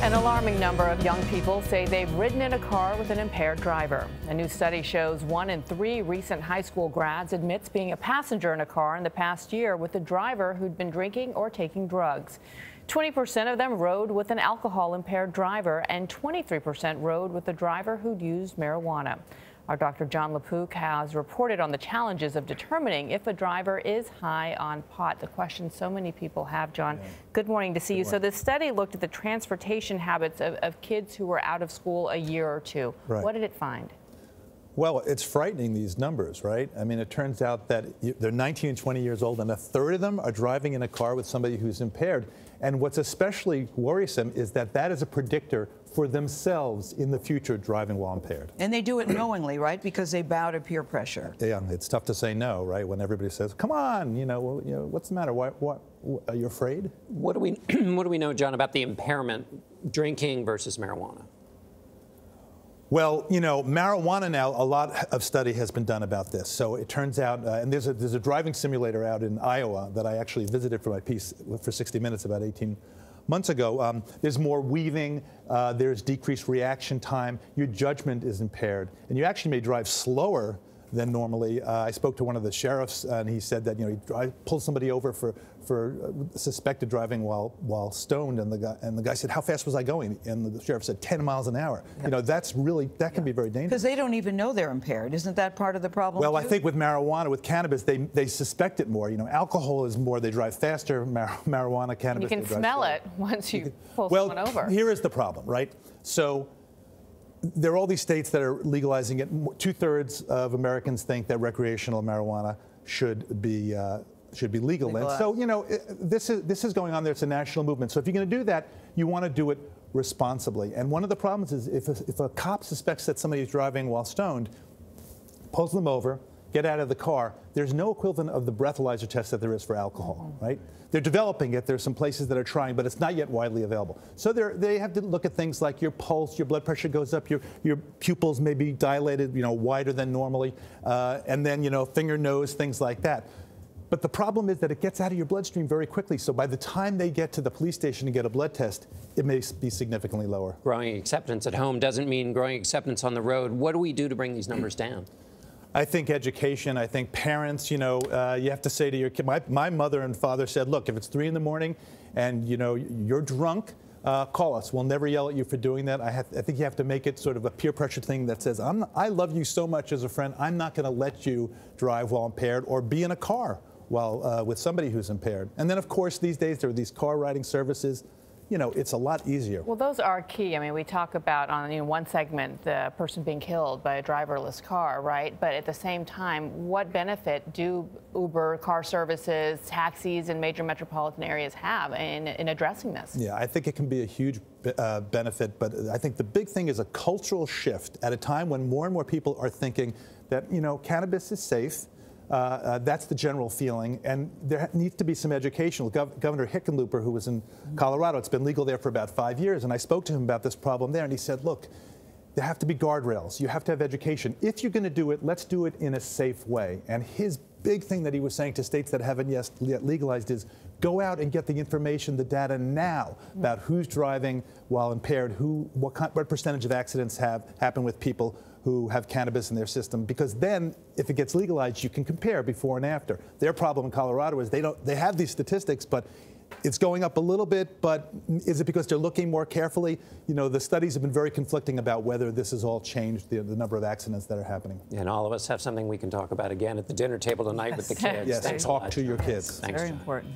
An alarming number of young people say they've ridden in a car with an impaired driver. A new study shows 1 in 3 recent high school grads admits being a passenger in a car in the past year with a driver who'd been drinking or taking drugs. 20% of them rode with an alcohol-impaired driver, and 23% rode with a driver who'd used marijuana. Our Dr. Jon LaPook has reported on the challenges of determining if a driver is high on pot. The question so many people have, John. Yeah. Good morning to see you. So this study looked at the transportation habits of kids who were out of school a year or two. Right. What did it find? Well, it's frightening, these numbers, right? I mean, it turns out that they're 19 and 20 years old, and a third of them are driving in a car with somebody who's impaired. And what's especially worrisome is that that is a predictor for themselves in the future driving while impaired. And they do it knowingly, right? Because they bow to peer pressure. Yeah, it's tough to say no, right? When everybody says, "Come on, what's the matter? What are you afraid?" What do we what do we know, John, about the impairment, drinking versus marijuana? Well, marijuana now, a lot of study has been done about this. So it turns out, and there's a driving simulator out in Iowa that I actually visited for my piece for 60 Minutes about 18 months ago. There's more weaving, there's decreased reaction time, your judgment is impaired, and you actually may drive slower than normally. I spoke to one of the sheriffs, and he said that he pulled somebody over for suspected driving while stoned, and the guy said, "How fast was I going?" And the sheriff said 10 miles an hour. Yep. That can be very dangerous. Because they don't even know they're impaired. Isn't that part of the problem? Well, too? I think with marijuana, with cannabis, they suspect it more. Alcohol is more, they drive faster. Marijuana, cannabis, you can smell it once you pull someone over. Well, here is the problem, right? So there are all these states that are legalizing it. 2/3 of Americans think that recreational marijuana should be legal. And so, this is going on there. It's a national movement. So if you're going to do that, you want to do it responsibly. And one of the problems is if a cop suspects that somebody is driving while stoned, pulls them over, get out of the car, there's no equivalent of the breathalyzer test that there is for alcohol, right? They're developing it. There's some places that are trying, but it's not yet widely available. So they have to look at things like your pulse, your blood pressure goes up, your pupils may be dilated, wider than normally, and then, finger, nose, things like that. But the problem is that it gets out of your bloodstream very quickly. So by the time they get to the police station to get a blood test, it may be significantly lower. Growing acceptance at home doesn't mean growing acceptance on the road. What do we do to bring these numbers down? I think education. I think parents, you have to say to your kid, my mother and father said, look, if it's 3 in the morning and, you're drunk, call us. We'll never yell at you for doing that. I think you have to make it sort of a peer pressure thing that says, I love you so much as a friend, I'm not going to let you drive while impaired or be in a car while with somebody who's impaired. And then, of course, these days there are these car riding services. It's a lot easier. Well, those are key. I mean, we talk about on one segment the person being killed by a driverless car, right? But at the same time, what benefit do Uber, car services, taxis in major metropolitan areas have in addressing this? Yeah, I think it can be a huge benefit, but I think the big thing is a cultural shift at a time when more and more people are thinking that, cannabis is safe. That's the general feeling, and there needs to be some education. Governor Hickenlooper, who was in Colorado, it's been legal there for about 5 years, and I spoke to him about this problem there, and he said, look, there have to be guardrails. You have to have education. If you're going to do it, let's do it in a safe way. And his big thing that he was saying to states that haven't yet legalized is go out and get the information, the data now about who's driving while impaired, what percentage of accidents happen with people who have cannabis in their system, because then if it gets legalized, you can compare before and after. Their problem in Colorado is they have these statistics, but it's going up a little bit, but is it because they're looking more carefully? The studies have been very conflicting about whether this has all changed the number of accidents that are happening. And all of us have something we can talk about again at the dinner table tonight with the kids. Yes, talk to your kids. Thanks, very important.